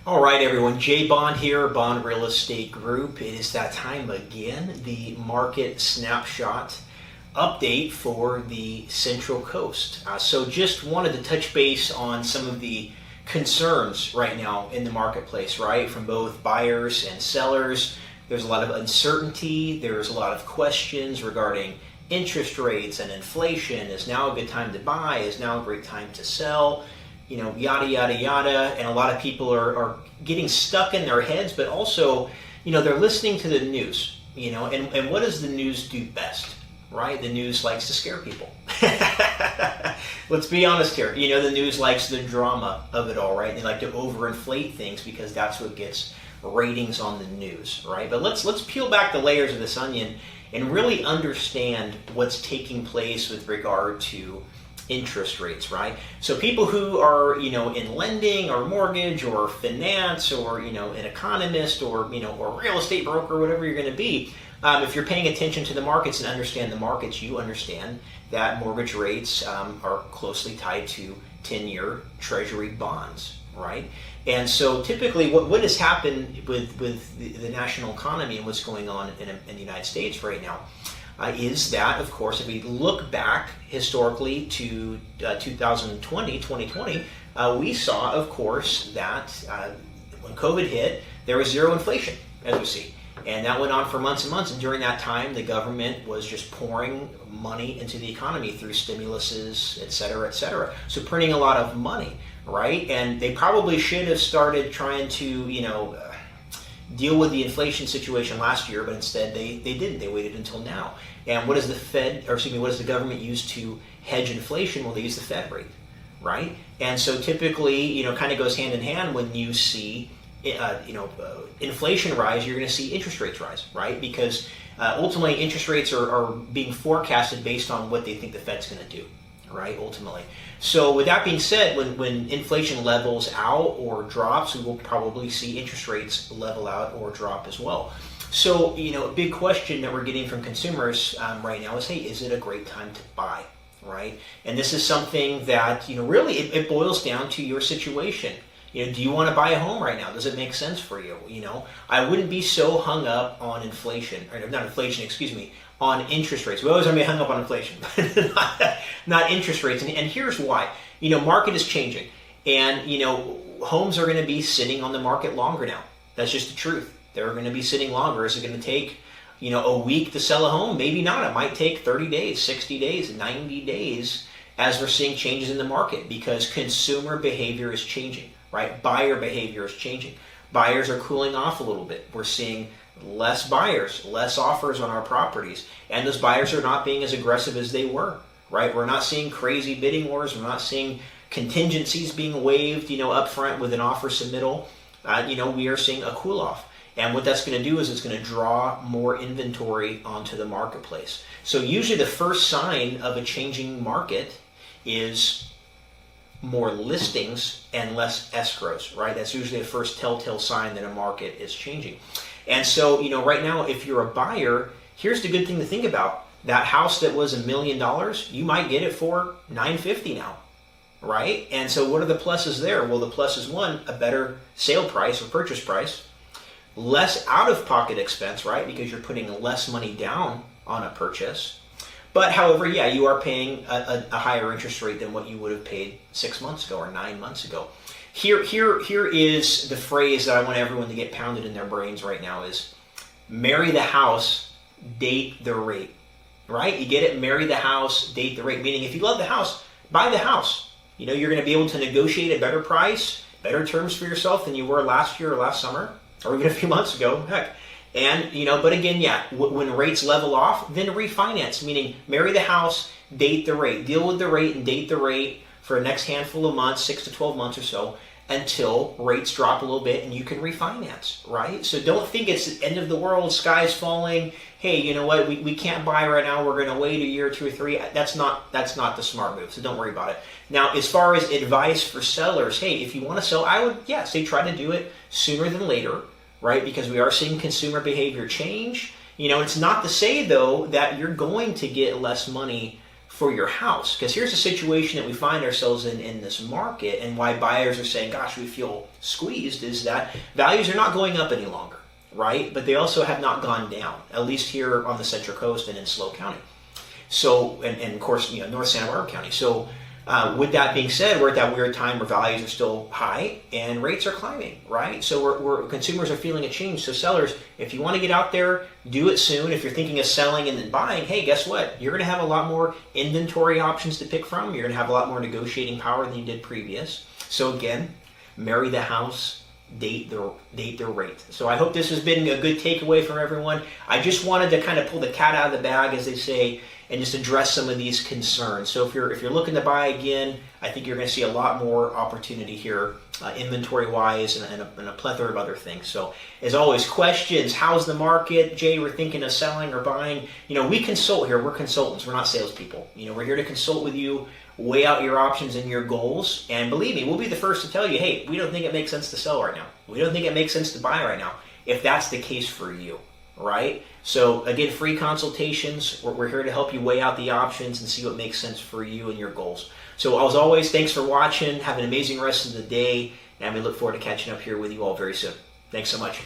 All right, everyone. Jay Bond here, Bond Real Estate Group. It is that time again, the market snapshot update for the Central Coast. So just wanted to touch base on some of the concerns right now in the marketplace, right? From both buyers and sellers. There's a lot of uncertainty. There's a lot of questions regarding interest rates and inflation. Is now a good time to buy? Is now a great time to sell? Yada, yada, yada. And a lot of people are getting stuck in their heads, but also, they're listening to the news, and what does the news do best, right? The news likes to scare people. Let's be honest here. The news likes the drama of it all, right? They like to overinflate things because that's what gets ratings on the news, right? But let's peel back the layers of this onion and really understand what's taking place with regard to interest rates, right? So people who are, in lending or mortgage or finance or, an economist or, or real estate broker, whatever you're going to be, if you're paying attention to the markets and understand the markets, you understand that mortgage rates are closely tied to 10-year treasury bonds, right? And so typically what has happened with the national economy and what's going on in the United States right now is that, of course, if we look back historically to 2020, we saw, of course, that when COVID hit, there was zero inflation, as we see. And that went on for months and months. And during that time, the government was just pouring money into the economy through stimuluses, et cetera, et cetera. So printing a lot of money, right? And they probably should have started trying to, deal with the inflation situation last year, but instead they didn't. They waited until now. And what does what does the government use to hedge inflation? Well, they use the Fed rate, right? And so typically, kind of goes hand in hand when you see, inflation rise, you're going to see interest rates rise, right? Because ultimately interest rates are being forecasted based on what they think the Fed's going to do, right? Ultimately. So with that being said, when inflation levels out or drops, we will probably see interest rates level out or drop as well. So, a big question that we're getting from consumers right now is, hey, is it a great time to buy, right? And this is something that, really it boils down to your situation. Do you want to buy a home right now? Does it make sense for you? I wouldn't be so hung up on inflation, or not inflation, excuse me, on interest rates. We always want to be hung up on inflation, but not interest rates. And here's why. Market is changing, and homes are going to be sitting on the market longer now. That's just the truth. They're going to be sitting longer. Is it going to take a week to sell a home? Maybe not. It might take 30 days, 60 days, 90 days as we're seeing changes in the market because consumer behavior is changing, right? Buyer behavior is changing. Buyers are cooling off a little bit. We're seeing less buyers, less offers on our properties, and those buyers are not being as aggressive as they were, right? We're not seeing crazy bidding wars. We're not seeing contingencies being waived, up front with an offer submittal. We are seeing a cool off. And what that's going to do is it's going to draw more inventory onto the marketplace. So usually the first sign of a changing market is more listings and less escrows, right? That's usually the first telltale sign that a market is changing. And so, right now, if you're a buyer, here's the good thing to think about. That house that was $1 million, you might get it for $950 now, right? And so what are the pluses there? Well, the plus is one, a better sale price or purchase price, less out-of-pocket expense, right? Because you're putting less money down on a purchase. But however, yeah, you are paying a higher interest rate than what you would have paid 6 months ago or 9 months ago. Here is the phrase that I want everyone to get pounded in their brains right now is marry the house, date the rate, right? You get it? Marry the house, date the rate. Meaning if you love the house, buy the house. You're going to be able to negotiate a better price, better terms for yourself than you were last year or last summer or even a few months ago. Heck. And, but again, yeah, when rates level off, then refinance, meaning marry the house, date the rate. Deal with the rate and date the rate for the next handful of months, 6 to 12 months or so, until rates drop a little bit and you can refinance, right? So don't think it's the end of the world, sky's falling. Hey, you know what? We can't buy right now. We're going to wait a year, 2 or 3. That's not the smart move. So don't worry about it. Now, as far as advice for sellers, hey, if you want to sell, I would, say try to do it sooner than later, right? Because we are seeing consumer behavior change. It's not to say though that you're going to get less money for your house. Because here's a situation that we find ourselves in this market, and why buyers are saying, gosh, we feel squeezed, is that values are not going up any longer, right? But they also have not gone down, at least here on the Central Coast and in SLO County. So, and of course, North Santa Barbara County. So, with that being said, we're at that weird time where values are still high and rates are climbing, right? So we're consumers are feeling a change. So sellers, if you want to get out there, do it soon. If you're thinking of selling and then buying, hey, guess what? You're going to have a lot more inventory options to pick from. You're going to have a lot more negotiating power than you did previous. So again, marry the house, date the rate. So I hope this has been a good takeaway from everyone. I just wanted to kind of pull the cat out of the bag, as they say, and just address some of these concerns. So if you're looking to buy again, I think you're going to see a lot more opportunity here, inventory-wise, and a plethora of other things. So as always, questions, how's the market? Jay, we're thinking of selling or buying. We consult here. We're consultants. We're not salespeople. We're here to consult with you, weigh out your options and your goals. And believe me, we'll be the first to tell you, hey, we don't think it makes sense to sell right now. We don't think it makes sense to buy right now, if that's the case for you. Right? So again, free consultations. We're here to help you weigh out the options and see what makes sense for you and your goals. So as always, thanks for watching. Have an amazing rest of the day, and we look forward to catching up here with you all very soon. Thanks so much.